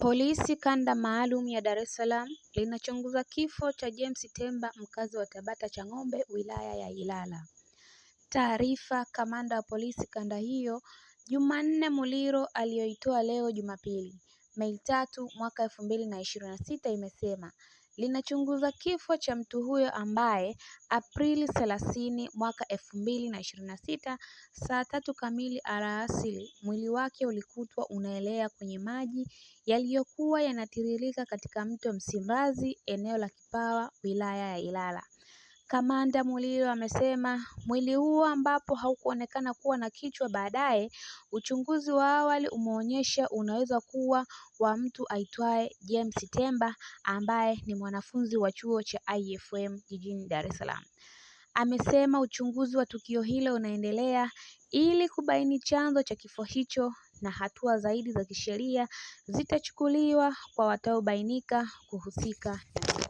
Polisi Kanda Maalum ya Dar es Salaam linachunguza kifo cha James Temba, mkazi wa Tabata Chang'ombe, wilaya ya Ilala. Taarifa kamanda wa polisi kanda hiyo Jumanne Muliro aliyoitoa leo Jumapili, Mei 3 mwaka 2026 imesema linachunguza kifo cha mtu huyo ambaye Aprili 30 mwaka 2026 saa 3 kamili alasiri mwili wake ulikutwa unaelea kwenye maji yaliyokuwa yanatiririka katika mto Msimbazi, eneo la Kipawa, wilaya ya Ilala. Kamanda Muliro amesema mwili huo ambapo haukuonekana kuwa na kichwa, baadaye uchunguzi wa awali umeonyesha unaweza kuwa wa mtu aitwaye James Temba ambaye ni mwanafunzi wa chuo cha IFM jijini Dar es Salaam. Amesema uchunguzi wa tukio hilo unaendelea ili kubaini chanzo cha kifo hicho na hatua zaidi za kisheria zitachukuliwa kwa watakaobainika kuhusika na